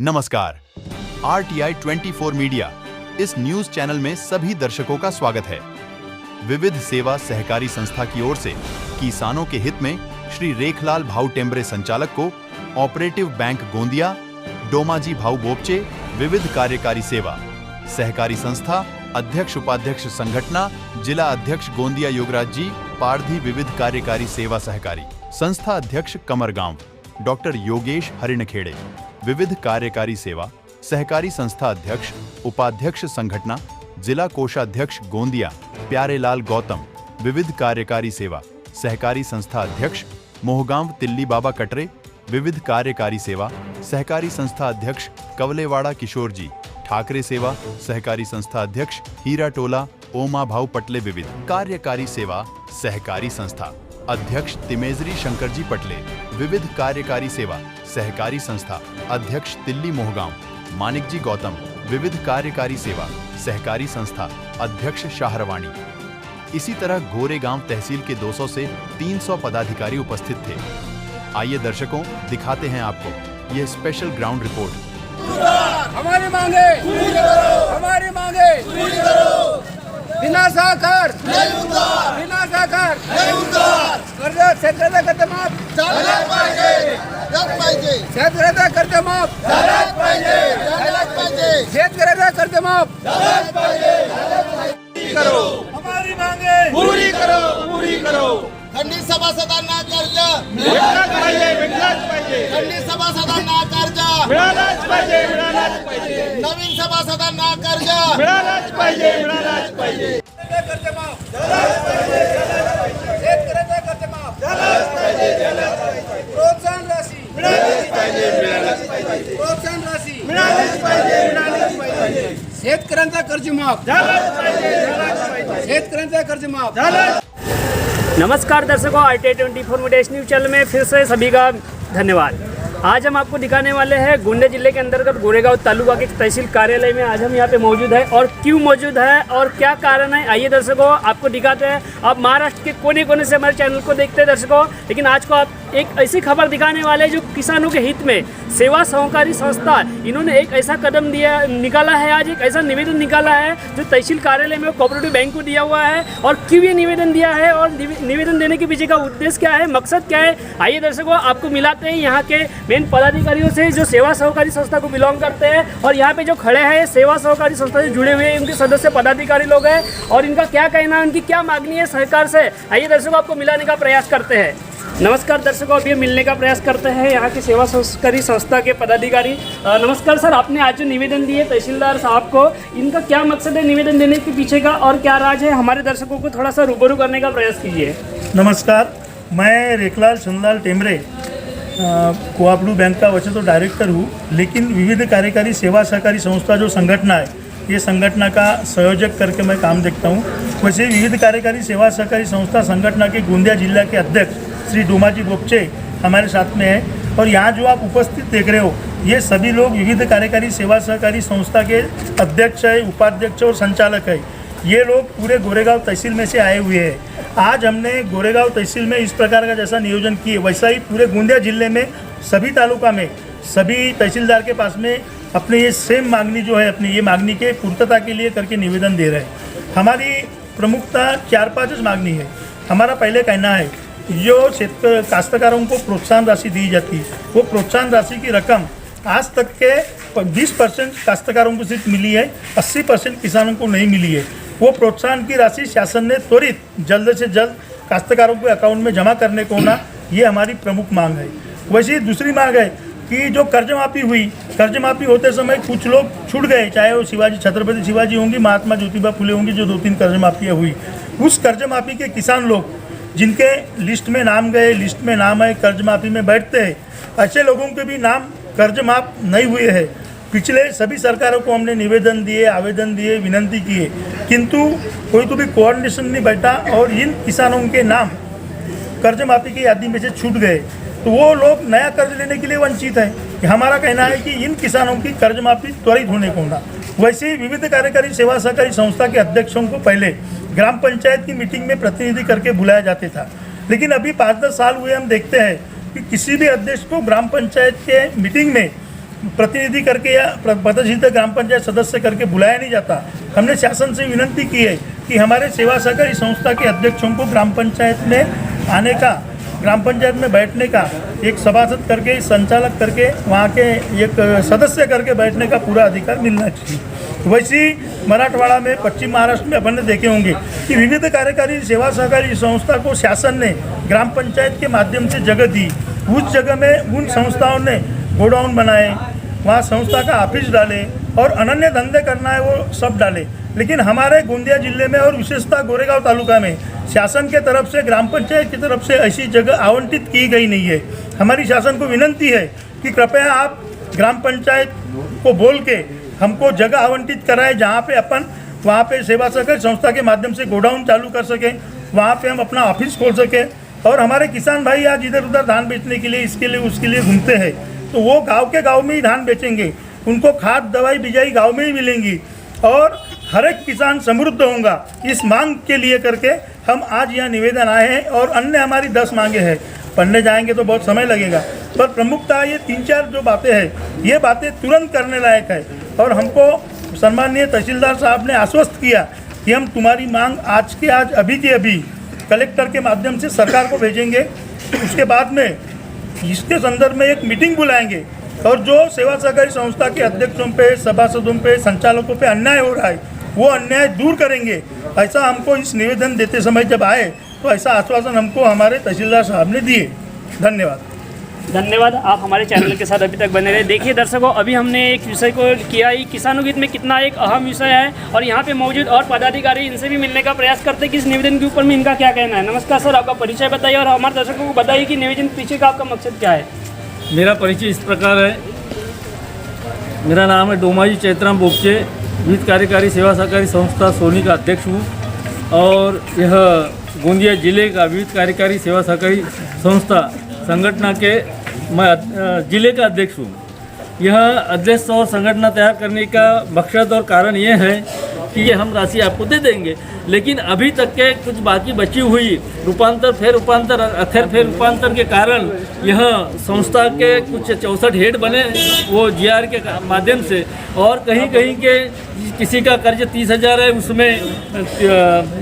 नमस्कार, RTI 24 media इस news channel में सभी दर्शकों का स्वागत है। विविध सेवा सहकारी संस्था की ओर से किसानों के हित में श्री रेखलाल भाऊ टेम्बरे संचालक co operative bank Gondia, Domaji भाऊ बोपचे विविध कार्यकारी सेवा सहकारी संस्था अध्यक्ष उपाध्यक्ष संगठना जिला अध्यक्ष गोंदिया योगराज जी पारधी विविध कार्यकारी सेवा सहकारी संस्था अध्यक्ष कमरगांव डॉक्टर योगेश हरिणखेड़े विविध कार्यकारी सेवा सहकारी संस्था अध्यक्ष उपाध्यक्ष संगठना जिला कोषाध्यक्ष गोंदिया प्यारेलाल गौतम विविध कार्यकारी सेवा सहकारी संस्था अध्यक्ष मोहगांव तिल्ली बाबा कटरे विविध कार्यकारी सेवा सहकारी संस्था अध्यक्ष कवलेवाड़ा किशोर जी ठाकरे सेवा सहकारी संस्था अध्यक्ष हीरा टोला ओमा भाऊ पटले विविध कार्यकारी सेवा सहकारी संस्था अध्यक्ष तिमेजरी शंकर जी पटले विविध कार्यकारी सेवा सहकारी संस्था अध्यक्ष तिल्ली मोहगांव मानिक जी गौतम विविध कार्यकारी सेवा सहकारी संस्था अध्यक्ष शाहरवाणी। इसी तरह गोरेगांव तहसील के 200 से 300 पदाधिकारी उपस्थित थे। आइए दर्शकों दिखाते हैं आपको यह स्पेशल ग्राउंड रिपोर्ट। हमारी मांगे हमारी मांगे बिना साकर बिना साकर कर्ज शेतकऱ्याचा कर्ज माफ झालाच पाहिजे शेतकऱ्याचा कर्ज माफ झालाच पाहिजे शेतकऱ्याचा कर्ज माफ झालाच पाहिजे करो हमारी मांगे पूरी करो खंडित सभासदांना कर्ज भेटलाच पाहिजे खंडित सभासदांना कर्ज मिळालाच पाहिजे नवीन सभासदांना कर्ज मिळालाच पाहिजे कर्ज माफ झालाच पाहिजे शेतकऱ्याचा कर्ज माफ झालाच पाहिजे प्रोत्साहन राशी मिळालीच पाहिजे प्रोत्साहन राशी मिळालीच पाहिजे शेतकऱ्यांचा कर्ज माफ झालाच पाहिजे शेतकऱ्यांचा कर्ज माफ झालाच। नमस्कार दर्शकों, RTI 24 मीडिया न्यूज चैनल में फिर से सभी का धन्यवाद। आज हम आपको दिखाने वाले हैं गोंदिया जिले के अंतर्गत गोरेगांव तालुका के तहसील कार्यालय में आज हम यहाँ पे मौजूद है और क्यों मौजूद है और क्या कारण है, आइए दर्शकों आपको दिखाते हैं। आप महाराष्ट्र के कोने कोने से हमारे चैनल को देखते हैं दर्शकों, लेकिन आज को आप एक ऐसी खबर दिखाने वाले हैं जो किसानों के हित में सेवा सहकारी संस्था इन्होंने एक ऐसा कदम निकाला है। आज एक ऐसा निवेदन निकाला है जो तहसील कार्यालय में कोऑपरेटिव बैंक को दिया हुआ है। और क्यों ये निवेदन दिया है और निवेदन देने के पीछे का उद्देश्य क्या है, मकसद क्या है, आइए दर्शकों आपको मिलाते हैं यहाँ के मेन पदाधिकारियों से जो सेवा सहकारी संस्था को बिलोंग करते हैं। और यहाँ पे जो खड़े हैं सेवा सहकारी संस्था से जुड़े हुए उनके सदस्य पदाधिकारी लोग हैं और इनका क्या कहना है, उनकी क्या मांगनी है सरकार से, आइए दर्शकों आपको मिलाने का प्रयास करते हैं। नमस्कार दर्शकों, अभी मिलने का प्रयास करते हैं यहाँ के सेवा सहकारी संस्था के पदाधिकारी। नमस्कार सर, आपने आज जो निवेदन दिए तहसीलदार साहब को, इनका क्या मकसद है निवेदन देने के पीछे का और क्या राज है, हमारे दर्शकों को थोड़ा सा रूबरू करने का प्रयास कीजिए। नमस्कार, मैं रेखलाल चंदाल टेम्बरे कोऑपरेटिव बैंक का वैसे तो डायरेक्टर हूँ, लेकिन विविध कार्यकारी सेवा सहकारी संस्था जो संगठना है ये संगठना का संयोजक करके मैं काम देखता हूँ। वैसे विविध कार्यकारी सेवा सहकारी संस्था संगठना के गोंदिया जिला के अध्यक्ष श्री डोमाजी बोपचे हमारे साथ में है। और यहाँ जो आप उपस्थित देख रहे हो ये सभी लोग विविध कार्यकारी सेवा सहकारी संस्था के अध्यक्ष है, उपाध्यक्ष और संचालक है। ये लोग पूरे गोरेगांव तहसील में से आए हुए हैं। आज हमने गोरेगांव तहसील में इस प्रकार का जैसा नियोजन किए वैसा ही पूरे गोंदिया जिले में सभी तालुका में सभी तहसीलदार के पास में अपने ये सेम मांगनी जो है अपनी ये मांगनी के पूर्तता के लिए करके निवेदन दे रहे हैं। हमारी प्रमुखता 4-5 मांगनी है। हमारा पहले कहना है जो काश्तकारों को प्रोत्साहन राशि दी जाती है वो प्रोत्साहन राशि की रकम आज तक के 20% काश्तकारों को सिर्फ मिली है, 80% किसानों को नहीं मिली है। वो प्रोत्साहन की राशि शासन ने त्वरित जल्द से जल्द काश्तकारों के अकाउंट में जमा करने को होना, ये हमारी प्रमुख मांग है। वैसे दूसरी मांग है कि जो कर्ज माफ़ी हुई, कर्ज माफ़ी होते समय कुछ लोग छूट गए, चाहे वो छत्रपति शिवाजी होंगी, महात्मा ज्योतिबा फुले होंगी, जो 2-3 कर्ज माफ़ियाँ हुई, उस कर्ज माफ़ी के किसान लोग जिनके लिस्ट में नाम गए, लिस्ट में नाम है, कर्ज माफ़ी में बैठते हैं, ऐसे लोगों के भी नाम कर्ज माफ नहीं हुए हैं। पिछले सभी सरकारों को हमने निवेदन दिए, आवेदन दिए, विनंती किए, किंतु कोई तो भी कोऑर्डिनेशन नहीं बैठा और इन किसानों के नाम कर्ज माफ़ी की यादी में से छूट गए, तो वो लोग नया कर्ज लेने के लिए वंचित हैं। हमारा कहना है कि इन किसानों की कर्ज माफ़ी त्वरित होने को होना। वैसे ही विविध कार्यकारी सेवा सहकारी संस्था के अध्यक्षों को पहले ग्राम पंचायत की मीटिंग में प्रतिनिधि करके बुलाया जाता था, लेकिन अभी 5-10 साल हुए हम देखते हैं कि किसी भी अध्यक्ष को ग्राम पंचायत के मीटिंग में प्रतिनिधि करके या पदस्थ ग्राम पंचायत सदस्य करके बुलाया नहीं जाता। हमने शासन से विनंती की है कि हमारे सेवा सहकारी संस्था के अध्यक्षों को ग्राम पंचायत में आने का, ग्राम पंचायत में बैठने का, एक सभासद करके, संचालक करके, वहाँ के एक सदस्य करके बैठने का पूरा अधिकार मिलना चाहिए। वैसे ही मराठवाड़ा में, पश्चिम महाराष्ट्र में अपन ने देखे होंगे कि विविध कार्यकारी सेवा सहकारी संस्था को शासन ने ग्राम पंचायत के माध्यम से जगह दी। उस जगह में उन संस्थाओं ने गोडाउन बनाए, वहाँ संस्था का ऑफिस डाले और अनन्य धंधे करना है वो सब डाले। लेकिन हमारे गोंदिया जिले में और विशेषतः गोरेगांव तालुका में शासन के तरफ से, ग्राम पंचायत की तरफ से ऐसी जगह आवंटित की गई नहीं है। हमारी शासन को विनंती है कि कृपया आप ग्राम पंचायत को बोल के हमको जगह आवंटित कराएं, जहाँ पे अपन वहाँ पे सेवा सहकारी संस्था के माध्यम से गोडाउन चालू कर सकें, वहाँ पे हम अपना ऑफिस खोल सकें। और हमारे किसान भाई आज इधर उधर धान बेचने के लिए, इसके लिए उसके लिए घूमते हैं, तो वो गांव के गांव में ही धान बेचेंगे, उनको खाद दवाई बिजाई गांव में ही मिलेंगी और हर एक किसान समृद्ध होगा। इस मांग के लिए करके हम आज यहाँ निवेदन आए हैं और अन्य हमारी 10 मांगे हैं। पढ़ने जाएंगे तो बहुत समय लगेगा, पर प्रमुखता ये 3-4 जो बातें हैं, ये बातें तुरंत करने लायक है। और हमको सम्माननीय तहसीलदार साहब ने आश्वस्त किया कि हम तुम्हारी मांग आज के आज, अभी के अभी कलेक्टर के माध्यम से सरकार को भेजेंगे। उसके बाद में इसके संदर्भ में एक मीटिंग बुलाएंगे और जो सेवा सहकारी संस्था के अध्यक्षों पे, सभासदों पे, संचालकों पे अन्याय हो रहा है, वो अन्याय दूर करेंगे। ऐसा हमको इस निवेदन देते समय जब आए तो ऐसा आश्वासन हमको हमारे तहसीलदार साहब ने दिए। धन्यवाद। आप हमारे चैनल के साथ अभी तक बने रहे। देखिए दर्शकों, अभी हमने एक विषय को किया ही, किसानों के हित में कितना एक अहम विषय है और यहाँ पे मौजूद और पदाधिकारी, इनसे भी मिलने का प्रयास करते हैं कि इस निवेदन के ऊपर में इनका क्या कहना है। नमस्कार सर, आपका परिचय बताइए और हमारे दर्शकों को बताइए कि निवेदन पीछे का आपका मकसद क्या है। मेरा परिचय इस प्रकार है। मेरा नाम है डोमाजी चैतराम बोगचे, विविध कार्यकारी सेवा सहकारी संस्था सोनी का अध्यक्ष हूँ और यह गोंदिया जिले का विविध कार्यकारी सेवा सहकारी संस्था संगठन के मैं जिले का अध्यक्ष हूँ। यह अध्यक्ष और संगठन तैयार करने का मकसद और कारण ये है कि ये हम राशि आपको दे देंगे, लेकिन अभी तक के कुछ बाकी बची हुई रूपांतर, फेर रूपांतर, अक्षर फेर रूपांतर के कारण यह संस्था के कुछ 64 हेड बने वो जीआर के माध्यम से, और कहीं कहीं के किसी का कर्ज 30,000 है, उसमें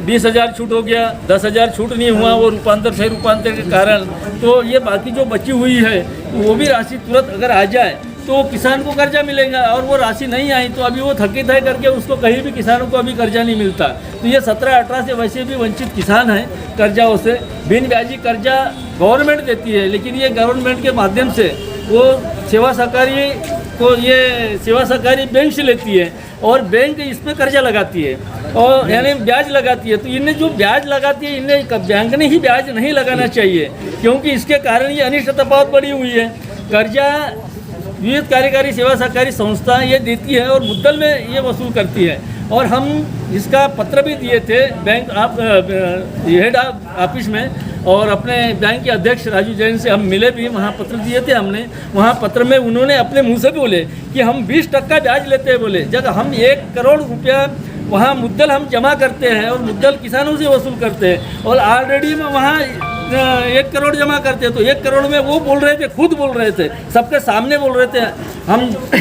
20,000 छूट हो गया, 10,000 छूट नहीं हुआ वो रूपांतर फेर रूपांतर के कारण। तो ये बाकी जो बची हुई है वो भी राशि तुरंत अगर आ जाए तो किसान को कर्जा मिलेगा, और वो राशि नहीं आई तो अभी वो थकित है करके उसको कहीं भी किसानों को अभी कर्जा नहीं मिलता। तो ये 17-18 से वैसे भी वंचित किसान हैं कर्जाओं से। बिन ब्याजी कर्जा गवर्नमेंट देती है, लेकिन ये गवर्नमेंट के माध्यम से वो सेवा सहकारी को, ये सेवा सहकारी बैंक से लेती है और बैंक इस पर कर्जा लगाती है और यानी ब्याज लगाती है। तो इन्हें जो ब्याज लगाती है, इन्हें बैंक ने ही ब्याज नहीं लगाना चाहिए, क्योंकि इसके कारण ये अनिष्ट तफावत बढ़ी हुई है। कर्जा विविध कार्यकारी सेवा सहकारी संस्था ये देती है और मुद्दल में ये वसूल करती है। और हम इसका पत्र भी दिए थे बैंक हेड ऑफिस में, और अपने बैंक के अध्यक्ष राजू जैन से हम मिले भी, वहाँ पत्र दिए थे हमने। वहाँ पत्र में उन्होंने अपने मुंह से बोले कि हम 20% ब्याज लेते हैं। बोले जब हम 1 करोड़ रुपया वहाँ मुद्दल हम जमा करते हैं और मुद्दल किसानों से वसूल करते हैं, और ऑलरेडी में वहाँ 1 करोड़ जमा करते हैं, तो 1 करोड़ में वो बोल रहे थे, खुद बोल रहे थे, सबके सामने बोल रहे थे। हम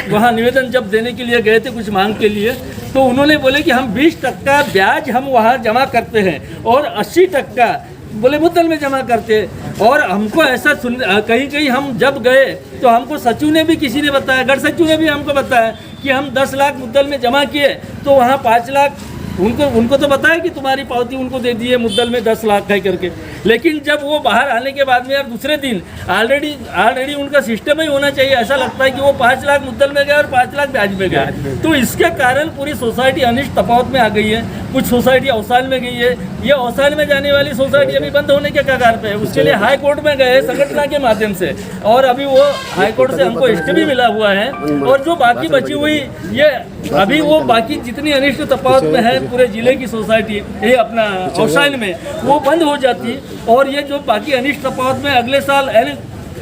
वहाँ निवेदन जब देने के लिए गए थे कुछ मांग के लिए, तो उन्होंने बोले कि हम 20% ब्याज हम वहाँ जमा करते हैं और 80% बोले मुद्दल में जमा करते हैं। और हमको ऐसा कहीं कहीं हम जब गए तो हमको सचिव ने भी, किसी ने बताया, गढ़ सचिव ने भी हमको बताया कि हम 10 लाख मुद्दल में जमा किए, तो वहाँ 5 लाख उनको तो बताया कि तुम्हारी पावती उनको दे दी है, मुद्दल में 10 लाख है करके। लेकिन जब वो बाहर आने के बाद में यार दूसरे दिन ऑलरेडी उनका सिस्टम ही होना चाहिए, ऐसा लगता है कि वो 5 लाख मुद्दल में गए और 5 लाख ब्याज में गए। तो इसके कारण पूरी सोसाइटी अनिष्ट तफावत में आ गई है। कुछ सोसाइटी अवसाल में गई है, ये अवसाल में जाने वाली सोसाइटी अभी बंद होने के कगार पे है। उसके लिए हाई कोर्ट में गए संगठन के माध्यम से, और अभी वो हाई कोर्ट से हमको स्टे भी मिला हुआ है। और जो बाकी बची हुई ये अभी वो बाकी जितनी अनिष्ट तफावत में है पूरे जिले की सोसाइटी, ये अपना अवसाल में, वो बंद हो जाती। और ये जो बाकी अनिष्ट तफावत में अगले साल यानी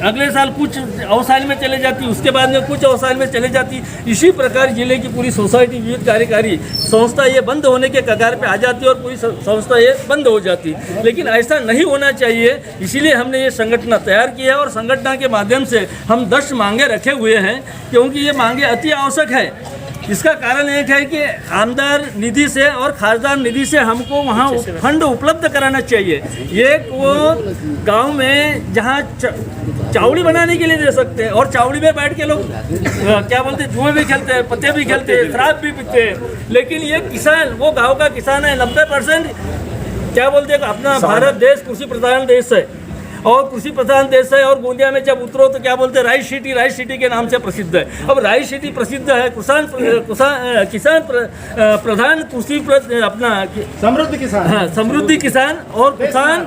अगले साल कुछ अवसाल में चले जाती, उसके बाद में कुछ अवसाल में चले जाती। इसी प्रकार जिले की पूरी सोसाइटी विविध कार्यकारी संस्था ये बंद होने के कगार पे आ जाती और पूरी संस्था ये बंद हो जाती। लेकिन ऐसा नहीं होना चाहिए, इसीलिए हमने ये संगठन तैयार किया और संगठन के माध्यम से हम 10 मांगे रखे हुए हैं, क्योंकि ये मांगे अति आवश्यक है। इसका कारण एक है कि आमदार निधि से और खासदार निधि से हमको वहाँ फंड उपलब्ध कराना चाहिए। एक वो गांव में जहाँ चावड़ी बनाने के लिए दे सकते हैं और चावड़ी में बैठ के लोग क्या बोलते हैं, जुए भी खेलते हैं, पत्ते भी खेलते हैं, शराब भी पीते हैं। लेकिन ये किसान, वो गांव का किसान है, 90% क्या बोलते हैं, अपना भारत देश कृषि प्रधान देश है और कृषि प्रधान देश है। और गोंदिया में जब उतरो तो क्या बोलते हैं, राइस सिटी के नाम से प्रसिद्ध है। अब राइस सिटी प्रसिद्ध है, किसान प्रधान कृषि अपना समृद्ध किसान, हाँ, समृद्धि किसान और किसान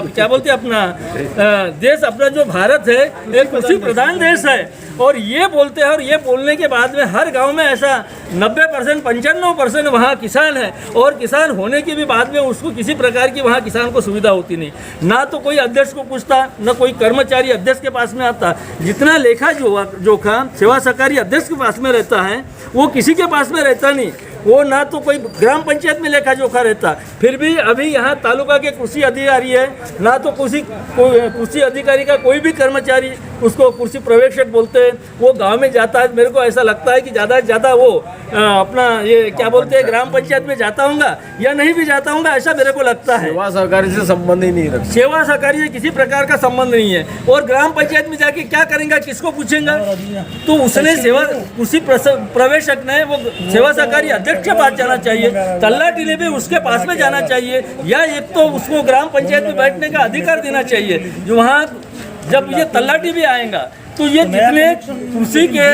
क्या बोलते हैं, अपना देश, अपना जो भारत है एक कृषि प्रधान देश है। और ये बोलते हैं, और ये बोलने के बाद में हर गांव में ऐसा 90% 95% वहाँ किसान है। और किसान होने के भी बाद में उसको किसी प्रकार की वहाँ किसान को सुविधा होती नहीं, ना तो कोई अध्यक्ष को पूछता, ना कोई कर्मचारी अध्यक्ष के पास में आता। जितना लेखा जोखा सेवा सहकारी अध्यक्ष के पास में रहता है वो किसी के पास में रहता नहीं। वो ना तो कोई ग्राम पंचायत में लेखा जोखा रहता। फिर भी अभी यहाँ तालुका के कृषि अधिकारी है, ना तो कृषि अधिकारी का कोई भी कर्मचारी, उसको कृषि पर्यवेक्षक बोलते हैं, वो गांव में जाता है। मेरे को ऐसा लगता है कि ज़्यादा से ज़्यादा वो अपना ये क्या बोलते हैं, ग्राम पंचायत में जाता होगा या नहीं भी जाता होगा, ऐसा मेरे को लगता है। सेवा सहकारी से संबंध ही नहीं रखता, सेवा सहकारी से किसी प्रकार का संबंध नहीं है। और ग्राम पंचायत में जाके क्या करेंगे, किसको पूछेंगे? तो उसने सेवा कृषि प्रवेशक ने वो सेवा सहकारी अध्यक्ष के पास जाना चाहिए, तल्लाटी ने भी उसके पास में जाना चाहिए, या एक तो उसको ग्राम पंचायत में बैठने का अधिकार देना चाहिए। जो वहाँ जब ये तल्लाटी भी आएगा तो ये जितने कृषि के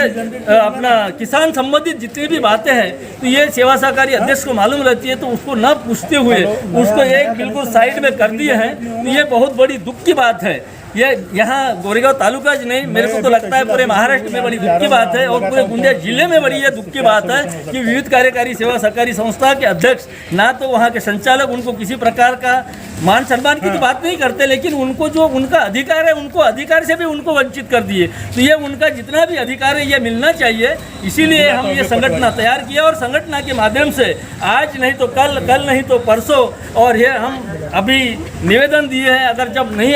अपना किसान संबंधित जितनी भी बातें हैं तो ये सेवा सहकारी अध्यक्ष को मालूम रहती है, तो उसको न पूछते हुए उसको एक बिल्कुल साइड में कर दिए हैं। तो ये बहुत बड़ी दुख की बात है। ये यहाँ गोरेगांव तालुका ज नहीं, मेरे को तो लगता है पूरे महाराष्ट्र में बड़ी दुख की बात है और पूरे गोंदिया जिले में बड़ी ये दुख की बात है कि विविध कार्यकारी सेवा सहकारी संस्था के अध्यक्ष, ना तो वहाँ के संचालक उनको किसी प्रकार का मान सम्मान की तो बात नहीं करते, लेकिन उनको जो उनका अधिकार है, उनको अधिकार से भी उनको वंचित कर दिए। तो ये उनका जितना भी अधिकार है ये मिलना चाहिए। इसीलिए हम ये संगठन तैयार किया और संगठन के माध्यम से आज नहीं तो कल, कल नहीं तो परसों, और ये हम अभी निवेदन दिए हैं।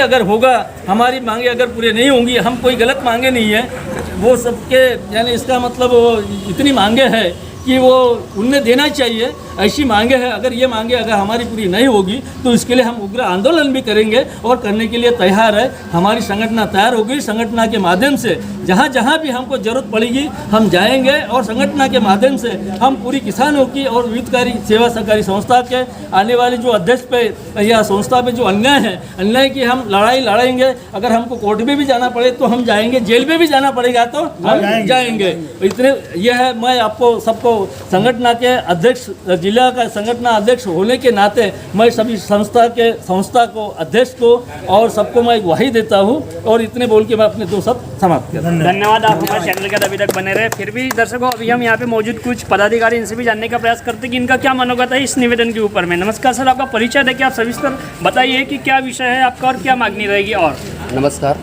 अगर होगा, हमारी मांगे अगर पूरे नहीं होंगी, हम कोई गलत मांगे नहीं है, वो सबके यानी इसका मतलब वो इतनी मांगे हैं कि वो उन्हें देना चाहिए, ऐसी मांगे हैं। अगर ये मांगे अगर हमारी पूरी नहीं होगी तो इसके लिए हम उग्र आंदोलन भी करेंगे और करने के लिए तैयार है। हमारी संगठन तैयार होगी, संगठन के माध्यम से जहाँ जहाँ भी हमको जरूरत पड़ेगी हम जाएंगे और संगठन के माध्यम से हम पूरी किसानों की और विविधकारी सेवा सहकारी संस्था के आने वाले जो अध्यक्ष पे या संस्था पे जो अन्याय है, अन्याय की हम लड़ाई लड़ेंगे। अगर हमको कोर्ट में भी जाना पड़े तो हम जाएंगे, जेल में भी जाना पड़ेगा तो हम जाएंगे। इतने यह है, मैं आपको सबको संगठन के अध्यक्ष, जिला का संगठन अध्यक्ष होने के नाते मैं सभी संस्था को, अध्यक्ष को और सबको मैं गुहारी देता हूँ। और इतने बोल के मैं अपने 2 शब्द समाप्त करता हूँ। धन्यवाद, आप हमारे चैनल के अभी तक बने रहे। फिर भी दर्शकों, अभी हम यहाँ पे मौजूद कुछ पदाधिकारी, इनसे भी जानने का प्रयास करते हैं कि इनका क्या मनोगत है इस निवेदन के ऊपर में। नमस्कार सर, आपका परिचय देके आप सविस्तर बताइए कि क्या विषय है आपका और क्या मांगनी रहेगी। और नमस्कार,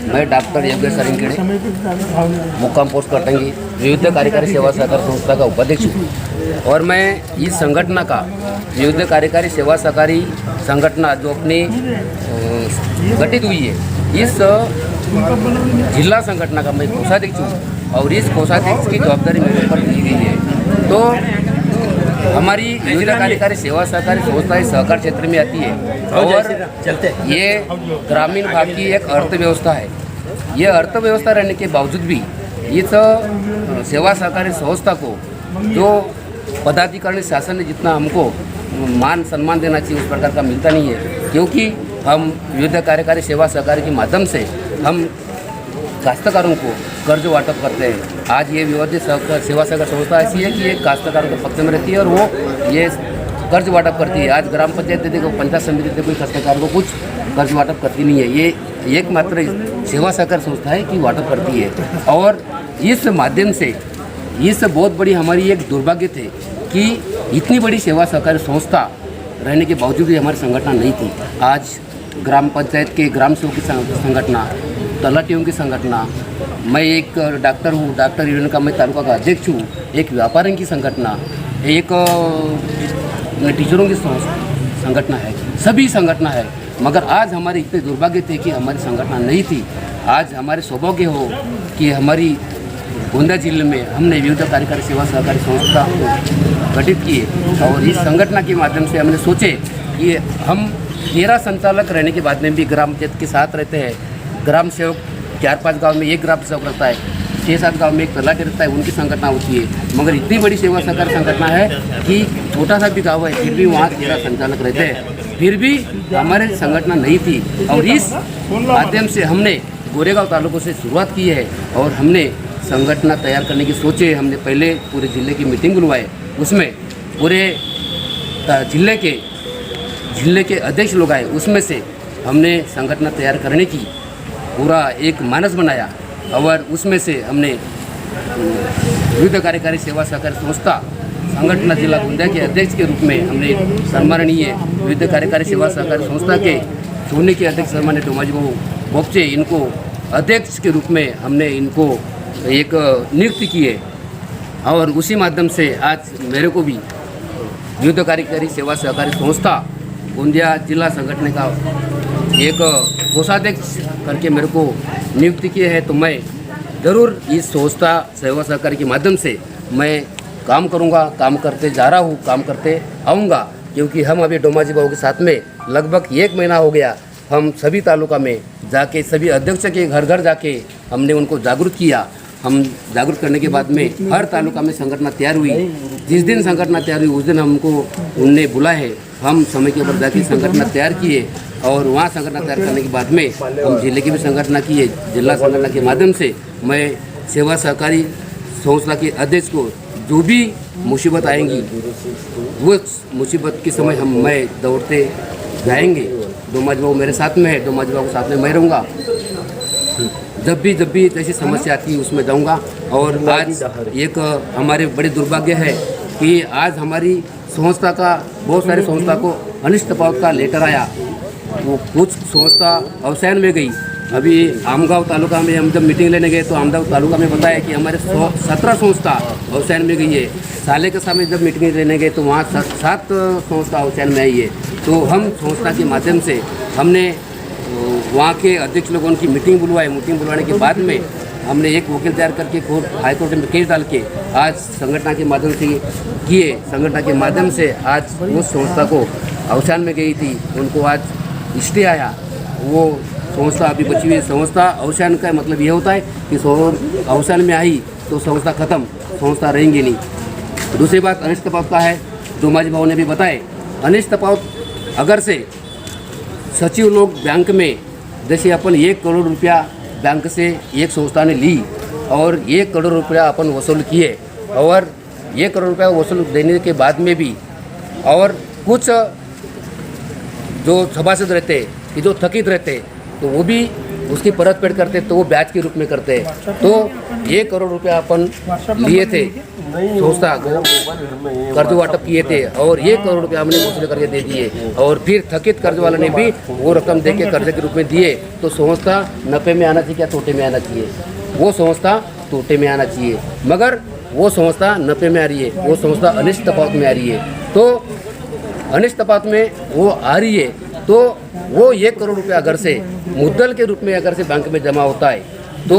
मैं डॉक्टर योगेश सरिंगेड़े, मुक्काम पोस्ट कटंगी, विविध कार्यकारी सेवा सहकारी संस्था का उपाध्यक्ष हूँ। और मैं इस संगठन का, विविध कार्यकारी सेवा सहकारी संगठन जो अपनी गठित हुई है, इस जिला संगठन का मैं कोषाध्यक्ष हूँ और इस कोषाध्यक्ष की जवाबदारी मेरे ऊपर दी गई है। तो हमारी विविध कार्यकारी सेवा सहकारी संस्था इस सहकार क्षेत्र में आती है और ये ग्रामीण भाग की एक अर्थव्यवस्था है। ये अर्थव्यवस्था रहने के बावजूद भी इस सेवा सहकारी संस्था को जो पदाधिकारी शासन ने जितना हमको मान सम्मान देना चाहिए उस प्रकार का मिलता नहीं है, क्योंकि हम विविध कार्यकारी सेवा सहकारी के माध्यम से हम काश्तकारों को कर्ज वाटप करते हैं। आज ये विवादित सेवा सहकारी संस्था ऐसी है कि ये काश्तकारों के पक्ष में रहती है और वो ये कर्ज वाटप करती है। आज ग्राम पंचायत देते को, पंचायत समिति देते कोई काश्तकार को कुछ कर्ज वाटप करती नहीं है। ये एकमात्र सेवा सहकारी संस्था है कि वाटप करती है। और इस माध्यम से इस बहुत बड़ी हमारी एक दुर्भाग्य थे कि इतनी बड़ी सेवा सहकारी संस्था रहने के बावजूद भी हमारी संगठन नहीं थी। आज ग्राम पंचायत के ग्राम सेवक की संगठना, तलाटियों की संगठना, मैं एक डॉक्टर हूँ, डॉक्टर यूनियन का मैं तालुका का अध्यक्ष हूँ, एक व्यापारियों की संगठना, एक टीचरों की संगठना है, सभी संगठना है। मगर आज हमारे इतने दुर्भाग्य थे कि हमारी संगठना नहीं थी। आज हमारे सौभाग्य हो कि हमारी गोंदिया जिले में हमने विविध कार्यकारी सेवा सहकारी संस्था गठित किए और इस संगठन के माध्यम से हमने सोचे कि हम 13 संचालक रहने के बाद में भी ग्राम पंचायत के साथ रहते हैं। ग्राम सेवक 4-5 गांव में एक ग्राम सेवक रहता है, 6-7 गांव में एक तलाटी रहता है, उनकी संगठना होती है। मगर इतनी बड़ी सेवा सहकारी संगठना है कि छोटा सा भी गाँव है फिर भी वहाँ 13 संचालक रहते हैं, फिर भी हमारे संगठना नहीं थी। और इस माध्यम से हमने गोरेगांव तालुकों से शुरुआत की है और हमने संगठना तैयार करने की सोचे। हमने पहले पूरे जिले की मीटिंग बुलवाए, उसमें पूरे जिले के अध्यक्ष लोग आए, उसमें से हमने संगठना तैयार करने की पूरा एक मानस बनाया और उसमें से हमने विविध कार्यकारी सेवा सहकारी संस्था संगठन जिला गोंदिया के अध्यक्ष के रूप में हमने सम्माननीय विविध कार्यकारी सेवा सहकारी संस्था के सोनी के अध्यक्ष सम्मान्य डोमाजी बाबू बोपचे, इनको अध्यक्ष के रूप में हमने इनको एक नियुक्त किए और उसी माध्यम से आज मेरे को भी विविध कार्यकारी सेवा सहकारी संस्था गोंदिया जिला संगठन का एक कोषाध्यक्ष करके मेरे को नियुक्त किए है। तो मैं ज़रूर इस संस्था सेवा सहकारी के माध्यम से मैं काम करूंगा, काम करते जा रहा हूँ, काम करते आऊँगा, क्योंकि हम अभी डोमाजी बाबू के साथ में लगभग 1 महीना हो गया। हम सभी तालुका में जाके सभी अध्यक्ष के घर घर जाके हमने उनको जागरूक किया। हम जागरूक करने के बाद में हर तालुका में संगठना तैयार हुई। जिस दिन संगठना तैयार हुई उस दिन हमको उनने बुलाया है, हम समय के ऊपर जाके संगठना तैयार किए और वहाँ संगठना तैयार करने के बाद में हम जिले की भी संगठना किए। जिला संगठना के माध्यम से मैं सेवा सहकारी संस्था के अध्यक्ष को जो भी मुसीबत आएंगी वो मुसीबत के समय मैं दौड़ते जाएंगे। डोमाजी बाबू मेरे साथ में है, डोमाजी बाबू के साथ में मैं रहूँगा। जब भी ऐसी समस्या आती है उसमें जाऊँगा। और आज एक हमारे बड़े दुर्भाग्य है कि आज हमारी संस्था का बहुत सारी संस्था को अनिष्ट पावत का लेटर आया, वो कुछ संस्था अवसायन में गई। अभी आमगांव तालुका में हम जब मीटिंग लेने गए तो आमगांव तालुका में बताया कि हमारे 17 संस्था अवसायन में गई है। साले के सामने जब मीटिंग लेने गए तो वहाँ 7 संस्था अवसायन में आई है। तो हम संस्था के माध्यम से हमने वहाँ के अध्यक्ष लोगों की मीटिंग बुलवाई। मीटिंग बुलवाने के बाद में हमने एक वकील तैयार करके हाई कोर्ट में केस डाल के आज संगठन के माध्यम से किए। संगठन के माध्यम से आज उस संस्था को अवसायन में गई थी, उनको आज स्टे आया। वो संस्था अभी बची हुई संस्था, अवसायन का मतलब ये होता है कि अवसायन में आई तो संस्था खत्म, संस्था रहेंगे नहीं। दूसरी बात अनिष्ट पावत का है, डोमाजी बाबू ने भी बताए। अनिष्ट पावत अगर से सचिव लोग बैंक में जैसे अपन 1 करोड़ रुपया बैंक से एक संस्था ने ली और 1 करोड़ रुपया अपन वसूल किए और 1 करोड़ रुपया वसूल देने के बाद में भी और कुछ जो सभासद रहते कि जो थकित रहते तो वो भी उसकी परत पेड़ करते तो वो ब्याज के रूप में करते। तो 1 करोड़ रुपया अपन लिए थे संस्था को, कर्ज वाटप किए थे और 1 करोड़ रुपया हमने वसूल करके दे दिए और फिर थकित कर्ज वाले ने भी वो रकम दे के कर्ज के रूप में दिए। तो संस्था नफे में आना चाहिए क्या तोटे में आना चाहिए? वो संस्था तोटे में आना चाहिए, मगर वो संस्था नफे में आ रही है, वो संस्था अनिष्ट पावत में आ रही है। तो अनिष्ट पावत में वो आ रही है तो वो 1 करोड़ रुपया अगर से मुद्दल के रूप में अगर से बैंक में जमा होता है तो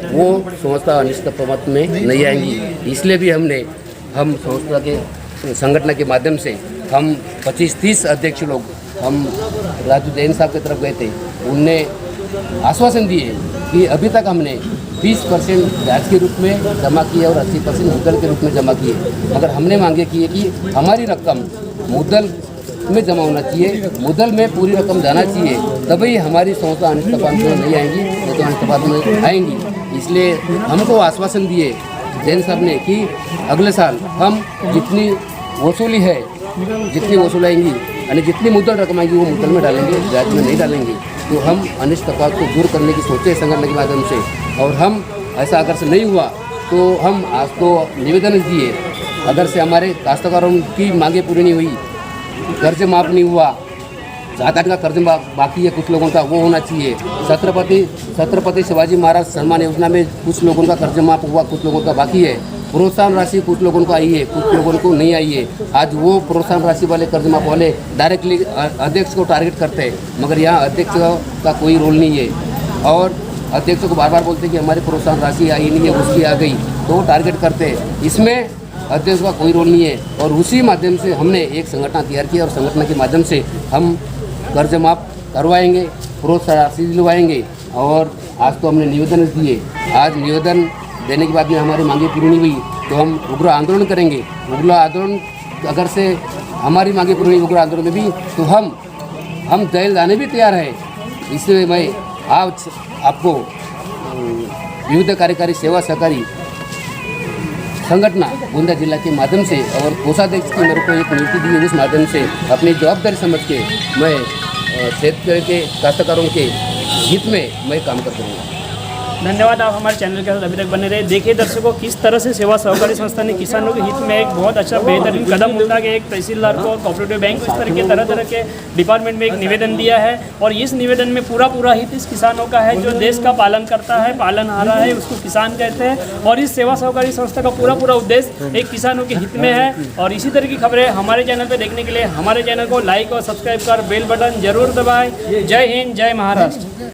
वो संस्था अनिष्ट पावत में नहीं आएंगी। इसलिए भी हम संस्था के संगठन के माध्यम से हम 25-30 अध्यक्ष लोग हम राजू जैन साहब की तरफ गए थे। उनने आश्वासन दिए कि अभी तक हमने 20% ब्याज के रूप में जमा किए और 80% मुद्दल के रूप में जमा किए, मगर हमने मांगे किए कि हमारी रकम मुद्दल में जमा होना चाहिए, मुद्दल में पूरी रकम जाना चाहिए, तभी हमारी संस्था अनिष्ट पावत में नहीं आएंगी, नहीं तो अनिष्ट पावत में आएंगी। इसलिए हमको आश्वासन दिए जैन साहब ने कि अगले साल हम जितनी वसूली है, जितनी वसूलाएंगी यानी जितनी मुद्दल रकम आएगी वो मुद्दल में डालेंगे, ब्याज में नहीं डालेंगे। तो हम अनिष्ट पावत को दूर करने की सोचे संगठन के माध्यम से। और हम ऐसा अगर से नहीं हुआ तो हम आज तो निवेदन दिए, अगर से हमारे काश्तकारों की मांगे पूरी नहीं हुई, कर्ज माफ नहीं हुआ 7-8 का कर्ज बाकी है कुछ लोगों का, वो होना चाहिए। छत्रपति शिवाजी महाराज सम्मान योजना में कुछ लोगों का कर्ज माफ हुआ, कुछ लोगों का बाकी है। प्रोत्साहन राशि कुछ लोगों को आई है, कुछ लोगों को नहीं आई है। आज वो प्रोत्साहन राशि वाले कर्ज माफ वाले डायरेक्टली अध्यक्ष को टारगेट करते हैं, मगर यहाँ अध्यक्ष का कोई रोल नहीं है। और अध्यक्ष को बार बार बोलते हैं कि हमारी प्रोत्साहन राशि आई नहीं है, उसकी आ गई, तो वो टारगेट करते हैं। इसमें अध्यक्ष का कोई रोल नहीं है। और उसी माध्यम से हमने एक संगठन तैयार किया और संगठन के माध्यम से हम कर्ज माफ करवाएंगे, प्रोत्साहन राशि दिलवाएंगे। और आज तो हमने निवेदन दिए, आज निवेदन देने के बाद भी हमारी मांगें पूरी नहीं हुई तो हम उग्र आंदोलन करेंगे। उग्र आंदोलन अगर से हमारी मांगें पूरी उग्र आंदोलन में भी तो हम जेल जाने भी तैयार है। इसलिए मैं आज आपको विविध कार्यकारी सेवा सहकारी संगठन गोंदिया जिला के माध्यम से और कोषाध्यक्ष की मेरे को एक नियुक्ति दी है, उस माध्यम से अपनी जवाबदारी समझ के मैं क्षेत्र के काश्तकारों के हित में मैं काम करता हूँ। धन्यवाद, आप हमारे चैनल के साथ अभी तक बने रहे। देखिए दर्शकों, किस तरह से सेवा सहकारी संस्था ने किसानों के हित में एक बहुत अच्छा बेहतरीन कदम उठा के एक तहसीलदार को, कोऑपरेटिव बैंक को, इस तरह के डिपार्टमेंट में एक निवेदन दिया है। और इस निवेदन में पूरा हित इस किसानों का है जो देश का पालन करता है, पालनहारा है, उसको किसान कहते हैं। और इस सेवा सहकारी संस्था का पूरा उद्देश्य एक किसानों के हित में है। और इसी तरह की खबरें हमारे चैनल पर देखने के लिए हमारे चैनल को लाइक और सब्सक्राइब कर बेल बटन जरूर दबाएं। जय हिंद, जय महाराष्ट्र।